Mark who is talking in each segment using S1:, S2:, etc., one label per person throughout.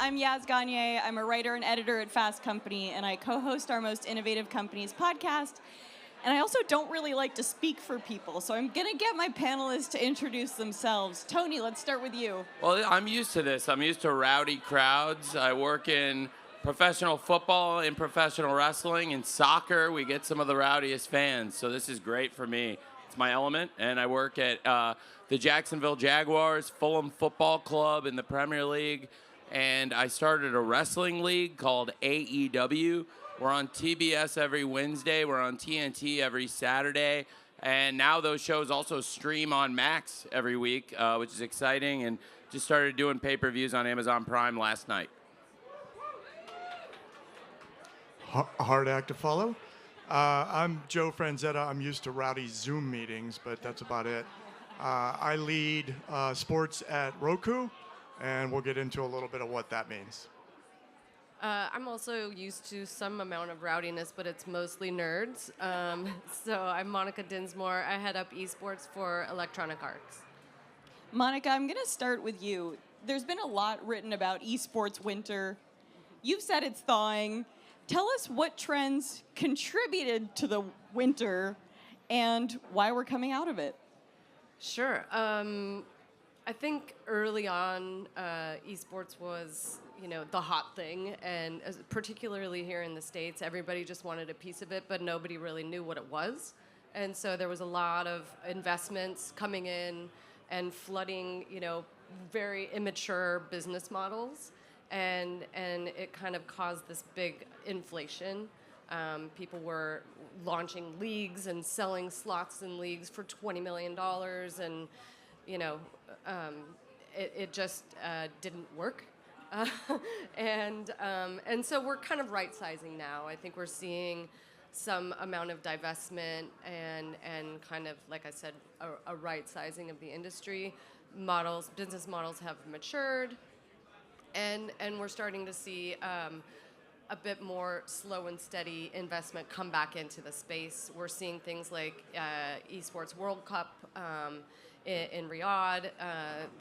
S1: I'm Gagne. I'm a writer and editor at Fast Company, and I co-host our Most Innovative Companies podcast. And I also don't really like to speak for people, so I'm going to get my panelists to introduce themselves. Tony, let's start with you.
S2: Well, I'm used to this. I'm used to rowdy crowds. I work in professional football, in professional wrestling, in soccer. We get some of the rowdiest fans, so this is great for me. It's my element, and I work at the Jacksonville Jaguars, Fulham Football Club in the Premier League, and I started a wrestling league called AEW. We're on TBS every Wednesday. We're on TNT every Saturday. And now those shows also stream on Max every week, which is exciting, and just started doing pay-per-views on Amazon Prime last night.
S3: Hard act to follow. I'm Joe Franzetta. I'm used to rowdy Zoom meetings, but that's about it. I lead sports at Roku, and we'll get into a little bit of what that means.
S4: I'm also used to some amount of rowdiness, but it's mostly nerds. So I'm Monica Dinsmore. I head up Esports for Electronic Arts.
S1: Monica, I'm going to start with you. There's been a lot written about esports winter. You've said it's thawing. Tell us what trends contributed to the winter and why we're coming out of it.
S4: Sure. I think early on, esports was, the hot thing, and particularly here in the States, everybody just wanted a piece of it, but nobody really knew what it was. And so there was a lot of investments coming in and flooding, very immature business models, and it kind of caused this big inflation. People were launching leagues and selling slots in leagues for $20 million, and it just didn't work. And so we're kind of right-sizing now. I think we're seeing some amount of divestment and kind of, like I said, a right-sizing of the industry. Business models have matured, and we're starting to see a bit more slow and steady investment come back into the space. We're seeing things like Esports World Cup in Riyadh,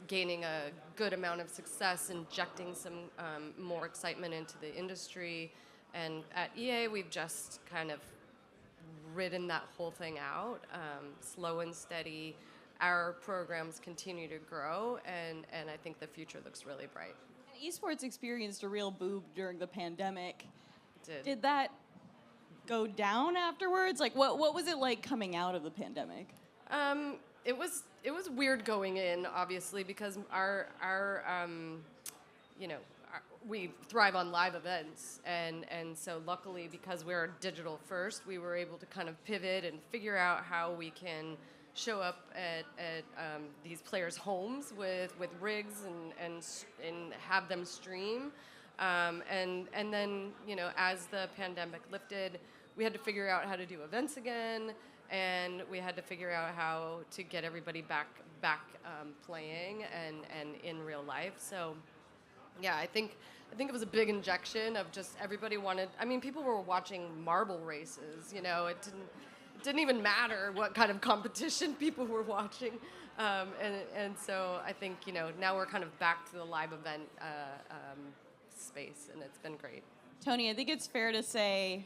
S4: gaining a good amount of success, injecting some more excitement into the industry. And at EA, we've just kind of ridden that whole thing out, slow and steady. Our programs continue to grow, and I think the future looks really bright.
S1: Esports experienced a real boom during the pandemic.
S4: Did
S1: that go down afterwards? Like, what was it like coming out of the pandemic?
S4: It was weird going in, obviously, because we thrive on live events, and so luckily, because we're digital first, we were able to kind of pivot and figure out how we can show up at these players' homes with rigs and have them stream, and then as the pandemic lifted, we had to figure out how to do events again. And we had to figure out how to get everybody back playing and in real life. So, yeah, I think it was a big injection of just everybody wanted. I mean, people were watching marble races. It didn't even matter what kind of competition people were watching. And so I think now we're kind of back to the live event space, and it's been great.
S1: Tony, I think it's fair to say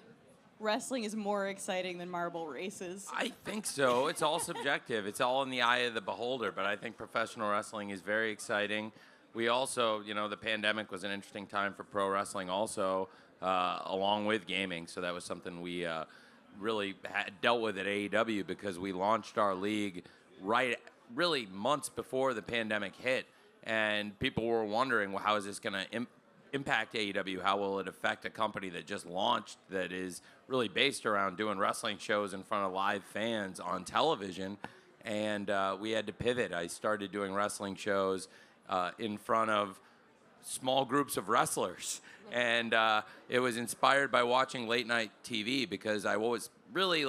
S1: wrestling is more exciting than marble races.
S2: I think so. It's all subjective. It's all in the eye of the beholder, but I think professional wrestling is very exciting. We also, the pandemic was an interesting time for pro wrestling also, along with gaming, so that was something we really had dealt with at AEW because we launched our league really months before the pandemic hit, and people were wondering, well, how is this going to impact AEW? How will it affect a company that just launched that is really based around doing wrestling shows in front of live fans on television? And we had to pivot. I started doing wrestling shows in front of small groups of wrestlers. And it was inspired by watching late night TV because I was really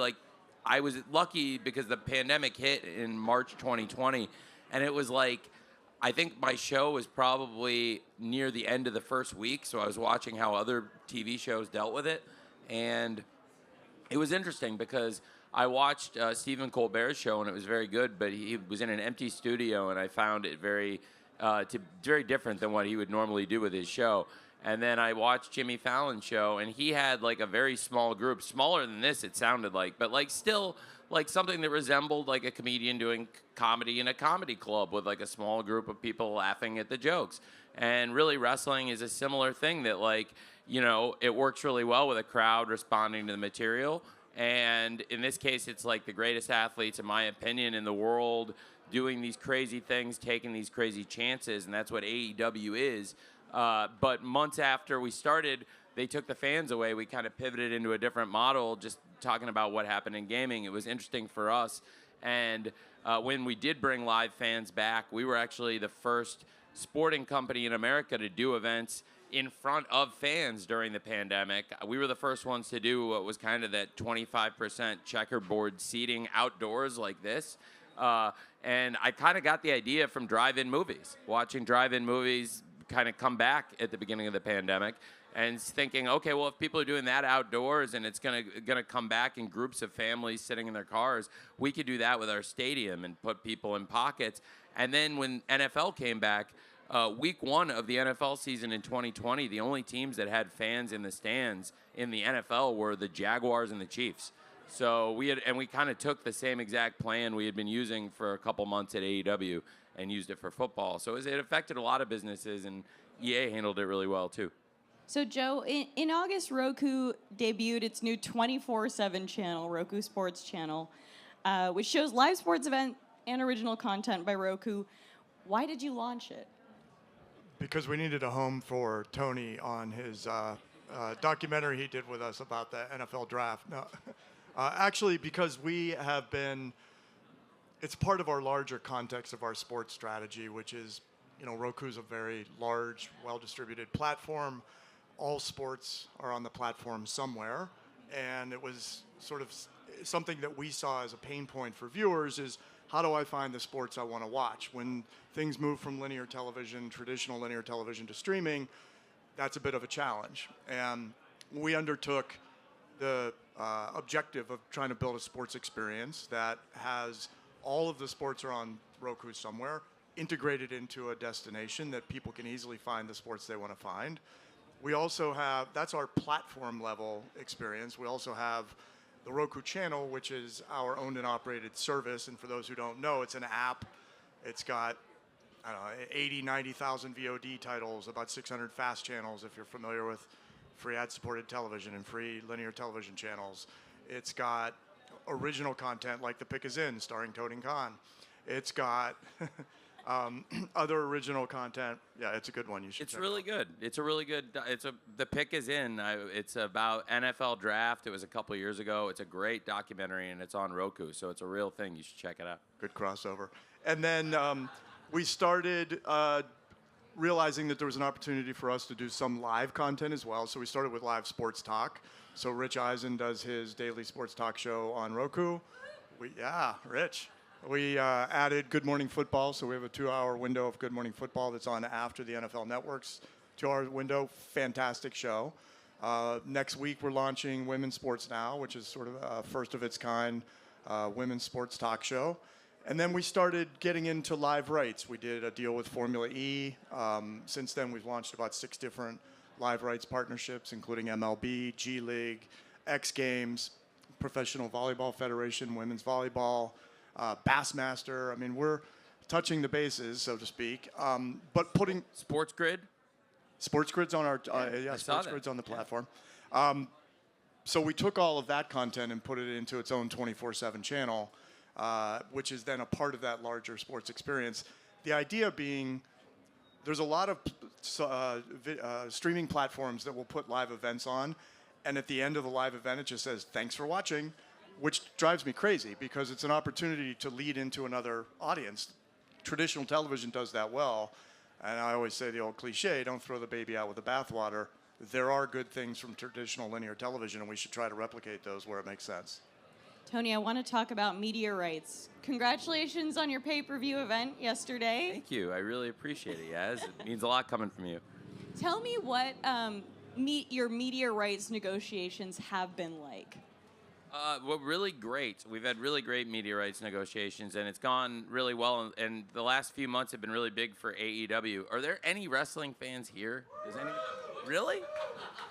S2: I was lucky because the pandemic hit in March 2020. And it was I think my show was probably near the end of the first week, so I was watching how other TV shows dealt with it. And it was interesting because I watched Stephen Colbert's show, and it was very good, but he was in an empty studio, and I found it very very different than what he would normally do with his show. And then I watched Jimmy Fallon's show, and he had like a very small group, smaller than this, it sounded like, but like still like something that resembled like a comedian doing comedy in a comedy club with like a small group of people laughing at the jokes. And really, wrestling is a similar thing that, like, you know, it works really well with a crowd responding to the material. And in this case, it's like the greatest athletes, in my opinion, in the world doing these crazy things, taking these crazy chances, and that's what AEW is. But months after we started, they took the fans away. We kind of pivoted into a different model, just talking about what happened in gaming. It was interesting for us. And when we did bring live fans back, we were actually the first sporting company in America to do events in front of fans during the pandemic. We were the first ones to do what was kind of that 25% checkerboard seating outdoors like this. And I kind of got the idea from drive-in movies, watching drive-in movies kind of come back at the beginning of the pandemic, and thinking, okay, well, if people are doing that outdoors and it's gonna come back in groups of families sitting in their cars, we could do that with our stadium and put people in pockets. And then when NFL came back, week one of the NFL season in 2020, the only teams that had fans in the stands in the NFL were the Jaguars and the Chiefs. So we kind of took the same exact plan we had been using for a couple months at AEW and used it for football. So it affected a lot of businesses, and EA handled it really well too.
S1: So, Joe, in August, Roku debuted its new 24/7 channel, Roku Sports Channel, which shows live sports event and original content by Roku. Why did you launch it?
S3: Because we needed a home for Tony on his documentary he did with us about the NFL draft. No, actually, because we have been, it's part of our larger context of our sports strategy, which is, you know, Roku's a very large, well-distributed platform. All sports are on the platform somewhere, and it was sort of something that we saw as a pain point for viewers is, how do I find the sports I want to watch? When things move from linear television, traditional linear television, to streaming, that's a bit of a challenge. And we undertook the objective of trying to build a sports experience that has all of the sports are on Roku somewhere, integrated into a destination that people can easily find the sports they want to find. We also have, that's our platform level experience. We also have the Roku channel, which is our owned and operated service. And for those who don't know, it's an app. It's got, I don't know, 80, 90,000 VOD titles, about 600 fast channels if you're familiar with free ad-supported television and free linear television channels. It's got original content like The Pick Is In, starring Toading Khan. It's got other original content. Yeah, it's a good one. You should.
S2: It's really good. It's a really good. The Pick Is In. It's about NFL draft. It was a couple of years ago. It's a great documentary, and it's on Roku, so it's a real thing. You should check it out.
S3: Good crossover. And then we started realizing that there was an opportunity for us to do some live content as well. So we started with live sports talk. So Rich Eisen does his daily sports talk show on Roku. Rich. We added Good Morning Football, so we have a 2-hour window of Good Morning Football that's on after the NFL Network's 2-hour window. Fantastic show. Next week, we're launching Women's Sports Now, which is sort of a first of its kind women's sports talk show. And then we started getting into live rights. We did a deal with Formula E. Since then, we've launched about 6 different live rights partnerships, including MLB, G League, X Games, Professional Volleyball Federation, Women's Volleyball, Bassmaster. I mean, we're touching the bases, so to speak. But putting
S2: Sports Grid.
S3: Sports Grid's on our Sports Grid's on the platform. So we took all of that content and put it into its own 24/7 channel, which is then a part of that larger sports experience. The idea being, there's a lot of streaming platforms that will put live events on, and at the end of the live event, it just says, "Thanks for watching," which drives me crazy because it's an opportunity to lead into another audience. Traditional television does that well, and I always say the old cliche, don't throw the baby out with the bathwater. There are good things from traditional linear television, and we should try to replicate those where it makes sense.
S1: Tony, I want to talk about media rights. Congratulations on your pay-per-view event yesterday.
S2: Thank you. I really appreciate it, Yaz. It means a lot coming from you.
S1: Tell me what your media rights negotiations have been like.
S2: Well, really great. We've had really great media rights negotiations, and it's gone really well. And the last few months have been really big for AEW. Are there any wrestling fans here? Is any? Really?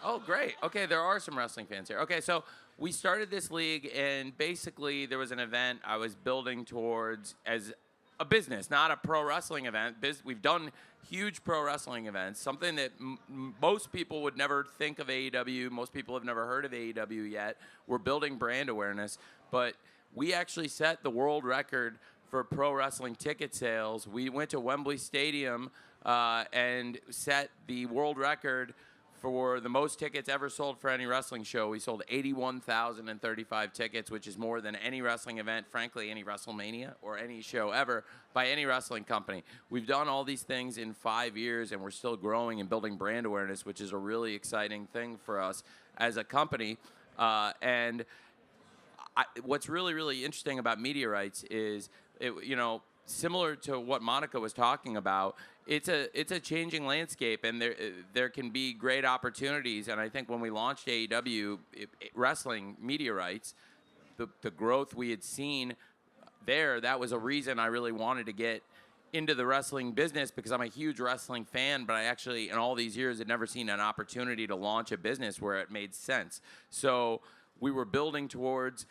S2: Oh, great. Okay, there are some wrestling fans here. Okay, so we started this league, and basically there was an event I was building towards as a business, not a pro wrestling event. We've done huge pro wrestling events, something that most people would never think of AEW. Most people have never heard of AEW yet. We're building brand awareness, but we actually set the world record for pro wrestling ticket sales. We went to Wembley Stadium and set the world record for the most tickets ever sold for any wrestling show. We sold 81,035 tickets, which is more than any wrestling event, frankly, any WrestleMania or any show ever by any wrestling company. We've done all these things in 5 years, and we're still growing and building brand awareness, which is a really exciting thing for us as a company. What's really, really interesting about media rights is, similar to what Monica was talking about, it's a changing landscape, and there can be great opportunities. And I think when we launched AEW wrestling media rights, the growth we had seen there, that was a reason I really wanted to get into the wrestling business, because I'm a huge wrestling fan, but I actually, in all these years, had never seen an opportunity to launch a business where it made sense. So we were building towards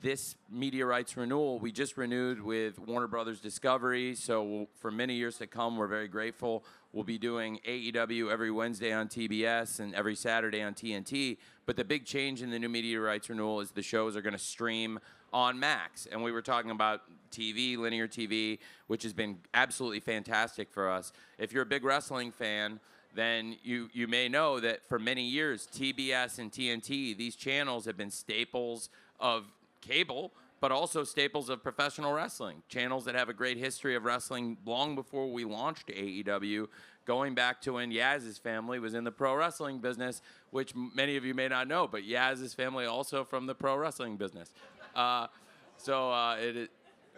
S2: this media rights renewal. We just renewed with Warner Brothers Discovery, so for many years to come, we're very grateful. We'll be doing AEW every Wednesday on TBS and every Saturday on TNT, but the big change in the new media rights renewal is the shows are going to stream on Max. And we were talking about TV, linear TV, which has been absolutely fantastic for us. If you're a big wrestling fan, then you may know that for many years, TBS and TNT, these channels have been staples of cable, but also staples of professional wrestling. Channels that have a great history of wrestling long before we launched AEW, going back to when Yaz's family was in the pro wrestling business, which many of you may not know, but Yaz's family also from the pro wrestling business.
S3: Is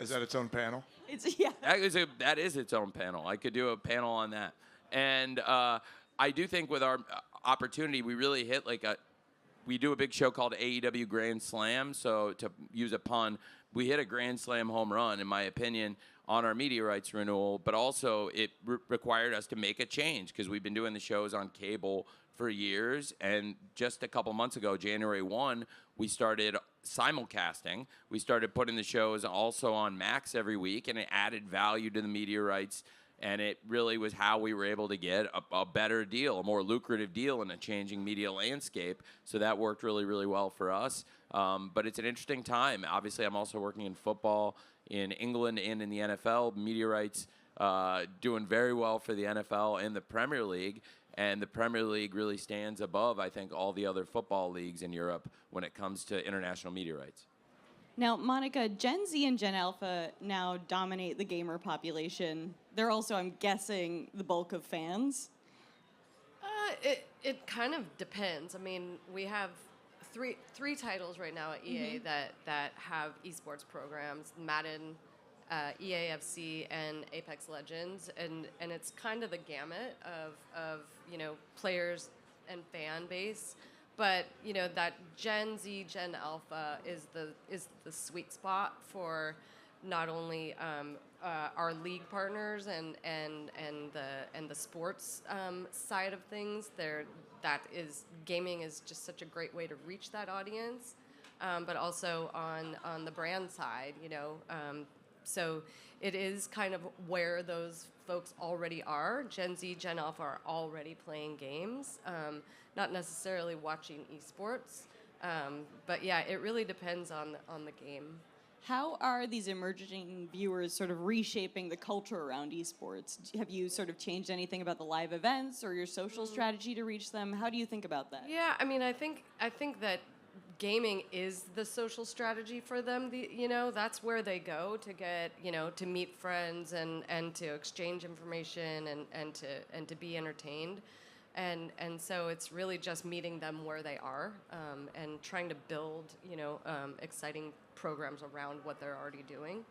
S3: that its own panel?
S2: That is its own panel. I could do a panel on that. And I do think with our opportunity, we really hit we do a big show called AEW Grand Slam. So to use a pun, we hit a Grand Slam home run, in my opinion, on our media rights renewal. But also it required us to make a change, because we've been doing the shows on cable for years. And just a couple months ago, January 1, we started simulcasting. We started putting the shows also on Max every week, and it added value to the media rights. And it really was how we were able to get a better deal, a more lucrative deal in a changing media landscape. So that worked really, really well for us. But it's an interesting time. Obviously, I'm also working in football in England and in the NFL. Media rights doing very well for the NFL and the Premier League. And the Premier League really stands above, I think, all the other football leagues in Europe when it comes to international media rights.
S1: Now, Monica, Gen Z and Gen Alpha now dominate the gamer population. They're also, I'm guessing, the bulk of fans.
S4: It kind of depends. I mean, we have three titles right now at EA that have esports programs: Madden, EAFC, and Apex Legends, and it's kind of the gamut of players and fan base. But that Gen Z, Gen Alpha is the sweet spot for not only our league partners and the sports side of things. Gaming is just such a great way to reach that audience, but also on the brand side, so it is kind of where those folks already are. Gen Z, Gen Alpha are already playing games. Not necessarily watching esports, but yeah, it really depends on the game.
S1: How are these emerging viewers sort of reshaping the culture around esports? Have you sort of changed anything about the live events or your social strategy to reach them? How do you think about that?
S4: Yeah, I mean, I think that gaming is the social strategy for them. That's where they go to get, to meet friends and to exchange information and to be entertained. And so it's really just meeting them where they are and trying to build, exciting programs around what they're already doing.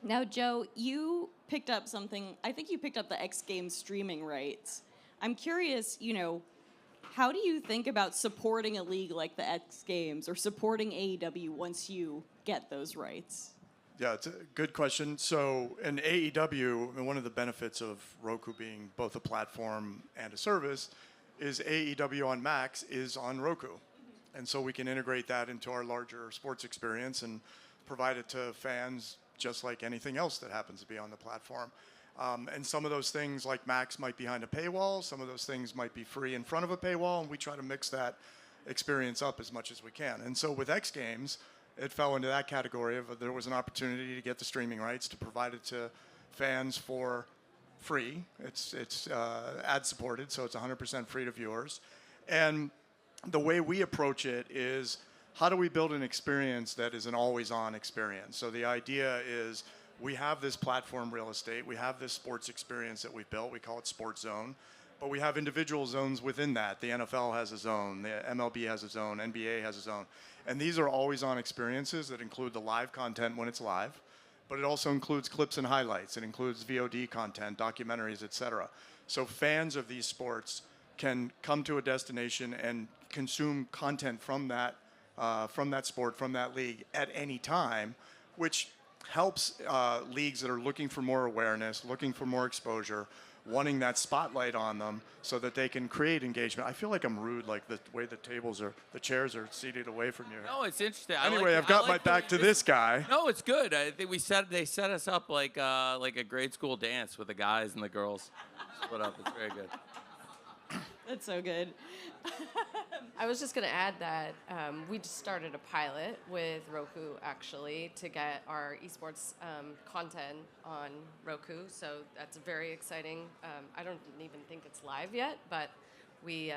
S1: Now, Joe, you picked up something. I think you picked up the X Games streaming rights. I'm curious, how do you think about supporting a league like the X Games or supporting AEW once you get those rights?
S3: Yeah, it's a good question. So in AEW, I mean, one of the benefits of Roku being both a platform and a service is AEW on Max is on Roku. And so we can integrate that into our larger sports experience and provide it to fans just like anything else that happens to be on the platform. And some of those things like Max might be behind a paywall. Some of those things might be free in front of a paywall. And we try to mix that experience up as much as we can. And so with X Games, it fell into that category of there was an opportunity to get the streaming rights to provide it to fans for free. It's ad supported, so it's 100% free to viewers. And the way we approach it is, how do we build an experience that is an always-on experience? So the idea is we have this platform real estate, we have this sports experience that we've built, we call it Sports Zone, but we have individual zones within that. The NFL has a zone, the MLB has a zone, NBA has a zone. And these are always-on experiences that include the live content when it's live, but it also includes clips and highlights. It includes VOD content, documentaries, etc. So fans of these sports can come to a destination and consume content from that sport, from that league at any time, which helps leagues that are looking for more awareness, looking for more exposure, wanting that spotlight on them so that they can create engagement. I feel like I'm rude, like the way the chairs are seated away from you.
S2: No, it's interesting.
S3: Anyway, I've got my back to this guy.
S2: No, it's good. I think they set us up like a grade school dance with the guys and the girls split up. It's very good.
S1: That's so good.
S4: I was just going to add that we just started a pilot with Roku, actually, to get our esports content on Roku. So that's very exciting. I don't even think it's live yet, but we're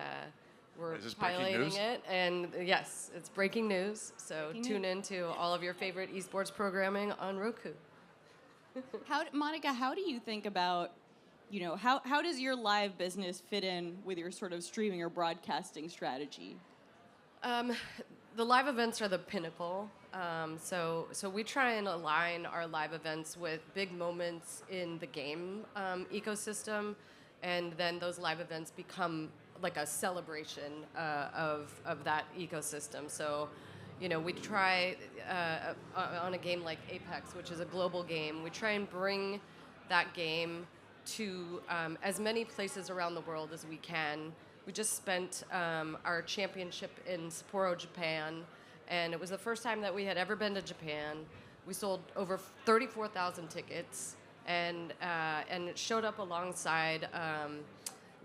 S4: piloting it. And yes, it's breaking news. So tune in to all of your favorite esports programming on Roku.
S1: Monica, how do you think about, how does your live business fit in with your sort of streaming or broadcasting strategy?
S4: The live events are the pinnacle. So we try and align our live events with big moments in the game ecosystem, and then those live events become like a celebration of that ecosystem. So, we try on a game like Apex, which is a global game, we try and bring that game to as many places around the world as we can. We just spent our championship in Sapporo, Japan, and it was the first time that we had ever been to Japan. We sold over 34,000 tickets, and it showed up alongside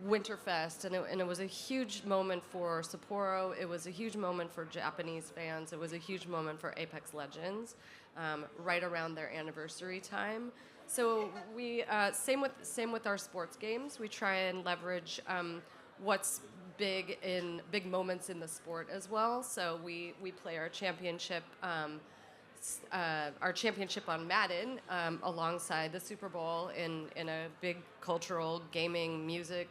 S4: Winterfest, and it was a huge moment for Sapporo. It was a huge moment for Japanese fans. It was a huge moment for Apex Legends, right around their anniversary time. So we same with our sports games. We try and leverage what's big moments in the sport as well. So we play our championship on Madden alongside the Super Bowl in a big cultural gaming music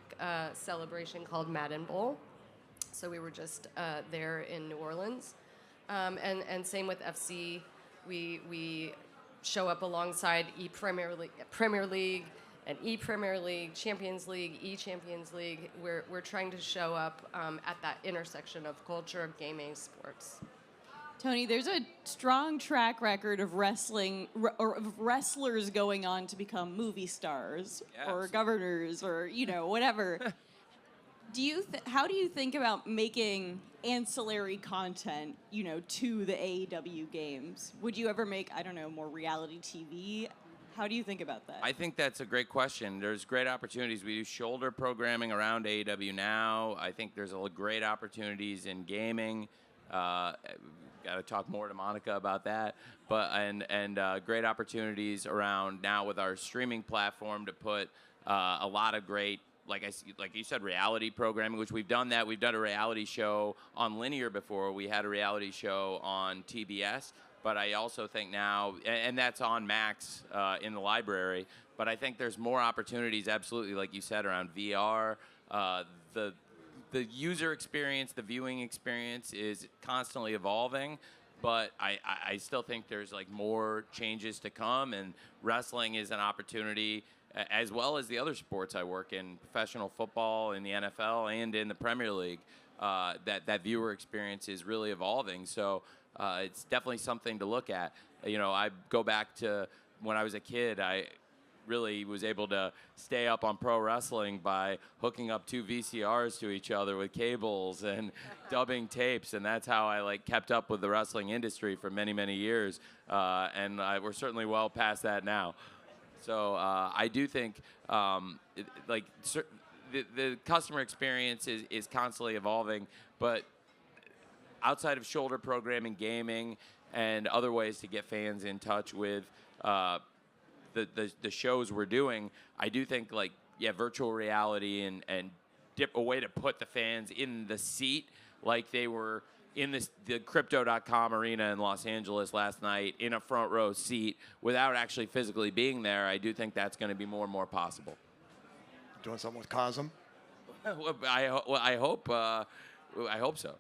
S4: celebration called Madden Bowl. So we were just there in New Orleans, and same with FC. We show up alongside Premier League and Premier League, Champions League, Champions League. We're trying to show up at that intersection of culture, gaming, sports.
S1: Tony, there's a strong track record of wrestling or of wrestlers going on to become movie stars or governors or whatever. How do you think about making ancillary content, to the AEW games? Would you ever make, more reality TV? How do you think about that?
S2: I think that's a great question. There's great opportunities. We do shoulder programming around AEW now. I think there's great opportunities in gaming. Got to talk more to Monica about that. But and great opportunities around now with our streaming platform to put a lot of great, like you said, reality programming, which we've done that. We've done a reality show on linear before. We had a reality show on TBS. But I also think now, and that's on Max in the library, but I think there's more opportunities, absolutely, like you said, around VR. The user experience, the viewing experience is constantly evolving, but I still think there's more changes to come, and wrestling is an opportunity, as well as the other sports I work in, professional football, in the NFL, and in the Premier League. that viewer experience is really evolving. So it's definitely something to look at. You know, I go back to when I was a kid. I really was able to stay up on pro wrestling by hooking up 2 VCRs to each other with cables and dubbing tapes, and that's how I kept up with the wrestling industry for many, many years. And we're certainly well past that now. So I do think the customer experience is constantly evolving, but outside of shoulder programming, gaming, and other ways to get fans in touch with the shows we're doing, I do think virtual reality and a way to put the fans in the seat like they were in the Crypto.com arena in Los Angeles last night in a front row seat without actually physically being there. I do think that's going to be more and more possible.
S3: Doing something with Cosm?
S2: I hope so.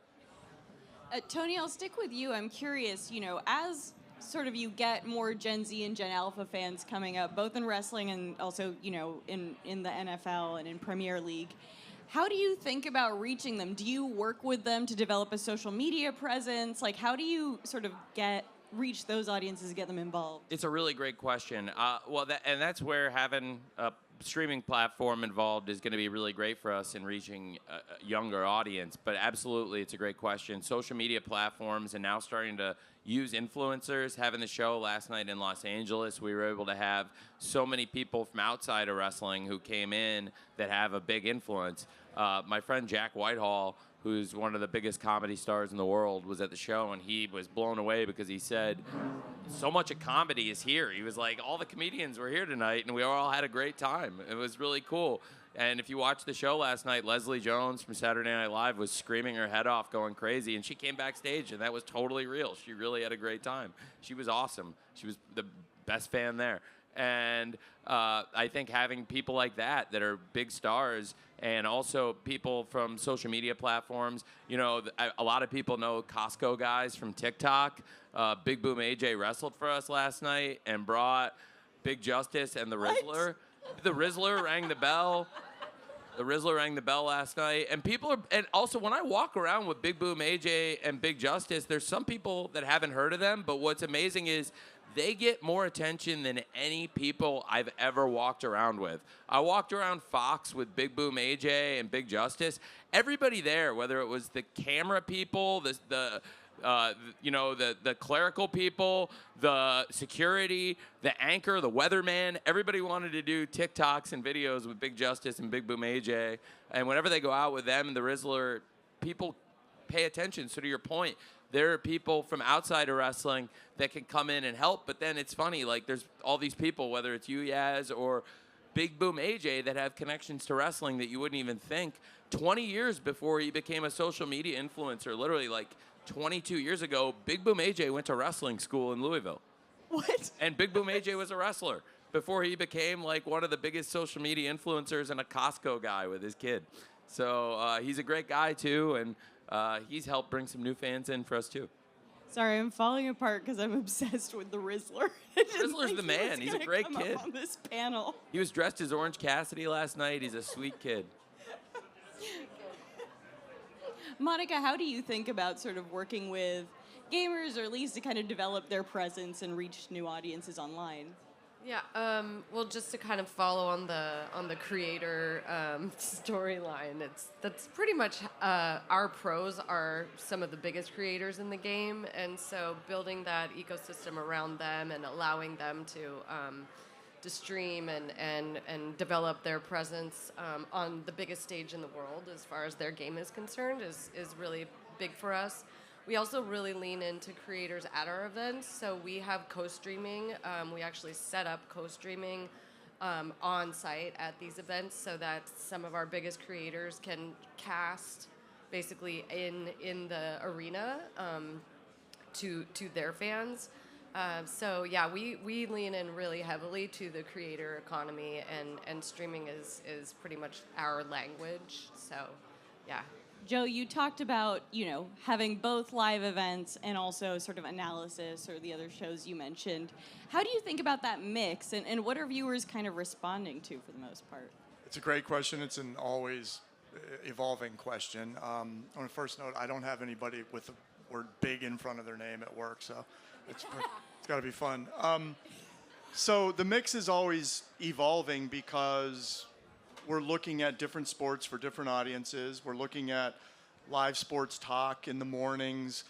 S1: Tony, I'll stick with you. I'm curious, as sort of you get more Gen Z and Gen Alpha fans coming up, both in wrestling and also, in the NFL and in Premier League, how do you think about reaching them? Do you work with them to develop a social media presence? How do you sort of reach those audiences and get them involved?
S2: It's a really great question. That's where having a streaming platform involved is going to be really great for us in reaching a younger audience. But absolutely, it's a great question. Social media platforms and now starting to use influencers. Having the show last night in Los Angeles, we were able to have so many people from outside of wrestling who came in that have a big influence. My friend Jack Whitehall, who's one of the biggest comedy stars in the world, was at the show, and he was blown away because he said, so much of comedy is here. He was like, all the comedians were here tonight, and we all had a great time. It was really cool. And if you watched the show last night, Leslie Jones from Saturday Night Live was screaming her head off, going crazy, and she came backstage, and that was totally real. She really had a great time. She was awesome. She was the best fan there. And I think having people like that are big stars, and also people from social media platforms. A lot of people know Costco guys from TikTok. Big Boom AJ wrestled for us last night and brought Big Justice and the Rizzler. The Rizzler rang the bell. The Rizzler rang the bell last night. And and also when I walk around with Big Boom AJ and Big Justice, there's some people that haven't heard of them, but what's amazing is they get more attention than any people I've ever walked around with. I walked around Fox with Big Boom AJ and Big Justice. Everybody there, whether it was the camera people, the clerical people, the security, the anchor, the weatherman, everybody wanted to do TikToks and videos with Big Justice and Big Boom AJ. And whenever they go out with them and the Rizzler, people pay attention. So to your point, there are people from outside of wrestling that can come in and help, but then it's funny, there's all these people, whether it's you, Yaz, or Big Boom AJ, that have connections to wrestling that you wouldn't even think. 20 years before he became a social media influencer, literally 22 years ago, Big Boom AJ went to wrestling school in Louisville.
S1: What?
S2: And Big Boom AJ was a wrestler before he became one of the biggest social media influencers and a Costco guy with his kid. So he's a great guy too, and he's helped bring some new fans in for us too.
S1: Sorry, I'm falling apart because I'm obsessed with the Rizzler.
S2: Rizzler's the man. He's a great kid.
S1: On this panel.
S2: He was dressed as Orange Cassidy last night. He's a sweet kid.
S1: Monica, how do you think about sort of working with gamers, or at least to kind of develop their presence and reach new audiences online?
S4: Yeah, well, just to kind of follow on the creator storyline, that's pretty much our pros are some of the biggest creators in the game, and so building that ecosystem around them and allowing them to stream and develop their presence on the biggest stage in the world as far as their game is concerned is really big for us. We also really lean into creators at our events, so we have co-streaming. We actually set up co-streaming on site at these events so that some of our biggest creators can cast basically in the arena to their fans. So yeah, we lean in really heavily to the creator economy, and streaming is pretty much our language. So yeah.
S1: Joe, you talked about, having both live events and also sort of analysis or the other shows you mentioned. How do you think about that mix, and what are viewers kind of responding to for the most part?
S3: It's a great question. It's an always evolving question. On a first note, I don't have anybody with the word big in front of their name at work, so it's got to be fun. So the mix is always evolving because we're looking at different sports for different audiences. We're looking at live sports talk in the mornings,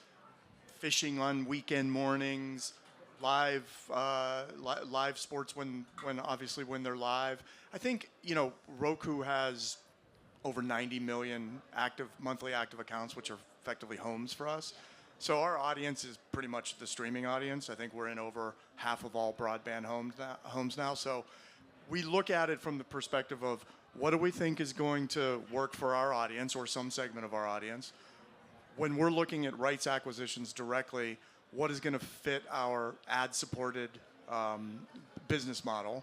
S3: fishing on weekend mornings, live sports when obviously when they're live. I think Roku has over 90 million monthly active accounts, which are effectively homes for us. So our audience is pretty much the streaming audience. I think we're in over half of all broadband homes now. So we look at it from the perspective of what do we think is going to work for our audience or some segment of our audience. When we're looking at rights acquisitions directly, what is going to fit our ad-supported business model?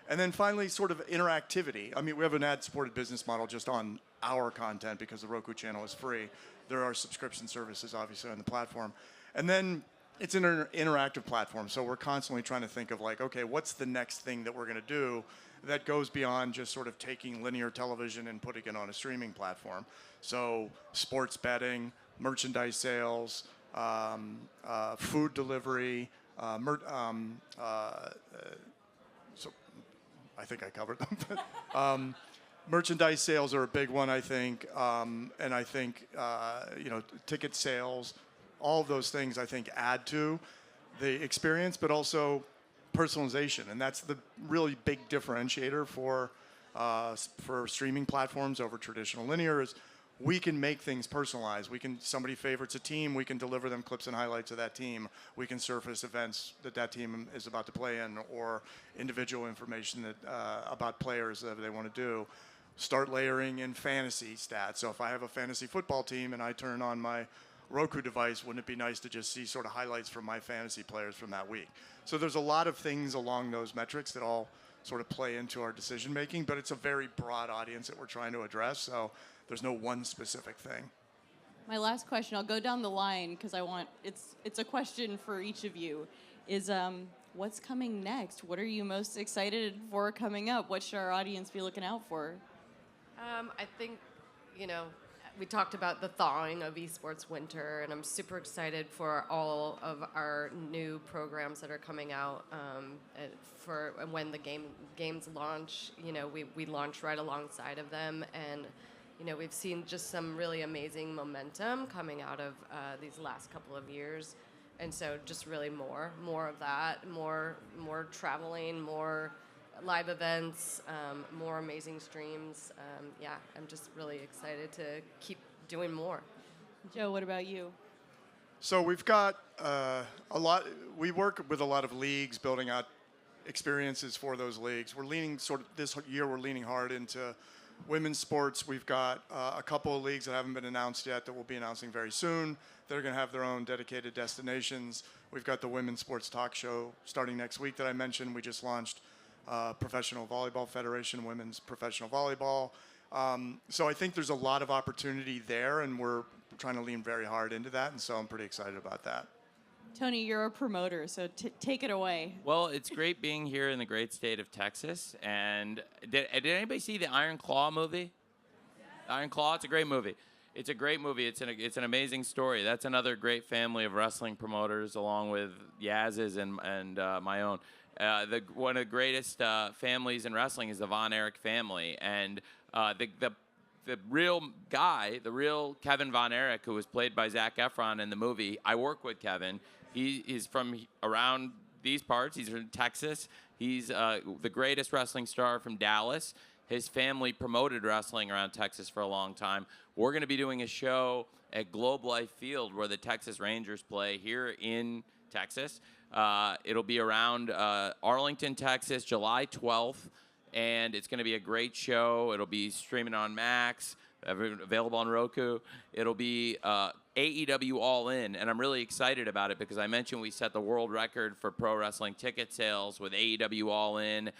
S3: And then finally, sort of interactivity. I mean, we have an ad-supported business model just on our content because the Roku channel is free. There are subscription services, obviously, on the platform. And then it's an interactive platform, so we're constantly trying to think of like, okay, what's the next thing that we're going to do that goes beyond just sort of taking linear television and putting it on a streaming platform. So sports betting, merchandise sales, food delivery, so I think I covered them. Merchandise sales are a big one, I think, and I think ticket sales, all of those things I think add to the experience, but also personalization, and that's the really big differentiator for streaming platforms over traditional linear. Is we can make things personalized. Somebody favorites a team, we can deliver them clips and highlights of that team. We can surface events that team is about to play in, or individual information about players that they want to do. Start layering in fantasy stats. So if I have a fantasy football team and I turn on my Roku device, wouldn't it be nice to just see sort of highlights from my fantasy players from that week? So there's a lot of things along those metrics that all sort of play into our decision making, but it's a very broad audience that we're trying to address. So there's no one specific thing.
S1: My last question, I'll go down the line because it's a question for each of you, is what's coming next? What are you most excited for coming up? What should our audience be looking out for?
S4: I think, we talked about the thawing of esports winter, and I'm super excited for all of our new programs that are coming out for when the games launch. We launch right alongside of them, and we've seen just some really amazing momentum coming out of these last couple of years, and so just really more of that, more traveling, more live events, more amazing streams. I'm just really excited to keep doing more.
S1: Joe, what about you?
S3: So we've got a lot. We work with a lot of leagues, building out experiences for those leagues. We're leaning this year. We're leaning hard into women's sports. We've got a couple of leagues that haven't been announced yet that we'll be announcing very soon. They're going to have their own dedicated destinations. We've got the women's sports talk show starting next week that I mentioned. We just launched Professional Volleyball Federation, Women's Professional Volleyball. So I think there's a lot of opportunity there, and we're trying to lean very hard into that, and so I'm pretty excited about that.
S1: Tony, you're a promoter, so take it away.
S2: Well, it's great being here in the great state of Texas. And did anybody see the Iron Claw movie? Iron Claw, it's a great movie. It's a great movie. It's an amazing story. That's another great family of wrestling promoters, along with Yaz's and my own. One of the greatest families in wrestling is the Von Erich family, and the real guy, the real Kevin Von Erich, who was played by Zac Efron in the movie. I work with Kevin. He is from around these parts. He's from Texas. He's the greatest wrestling star from Dallas. His family promoted wrestling around Texas for a long time. We're going to be doing a show at Globe Life Field where the Texas Rangers play here in Texas. It'll be around Arlington, Texas, July 12th, and it's going to be a great show. It'll be streaming on Max, available on Roku. It'll be AEW All In, and I'm really excited about it because I mentioned we set the world record for pro wrestling ticket sales with AEW All In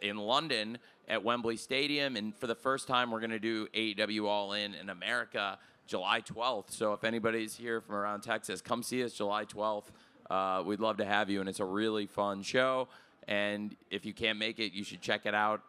S2: London at Wembley Stadium, and for the first time, we're going to do AEW All In America July 12th. So if anybody's here from around Texas, come see us July 12th. We'd love to have you, and it's a really fun show. And if you can't make it, you should check it out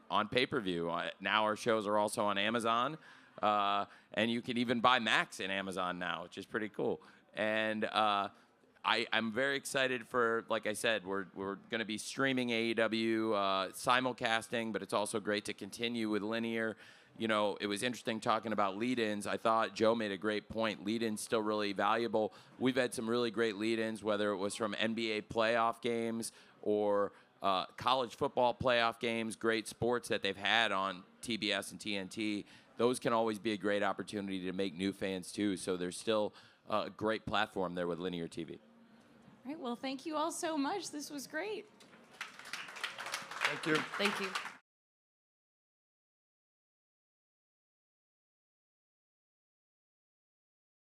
S2: on pay-per-view. Now our shows are also on Amazon, and you can even buy Max in Amazon now, which is pretty cool. And I'm very excited for, like I said, we're going to be streaming AEW, simulcasting, but it's also great to continue with linear. You know, it was interesting talking about lead-ins. I thought Joe made a great point. Lead-ins still really valuable. We've had some really great lead-ins, whether it was from NBA playoff games or college football playoff games, great sports that they've had on TBS and TNT. Those can always be a great opportunity to make new fans, too. So there's still a great platform there with linear TV.
S1: All right, well, thank you all so much. This was great.
S3: Thank you.
S4: Thank you.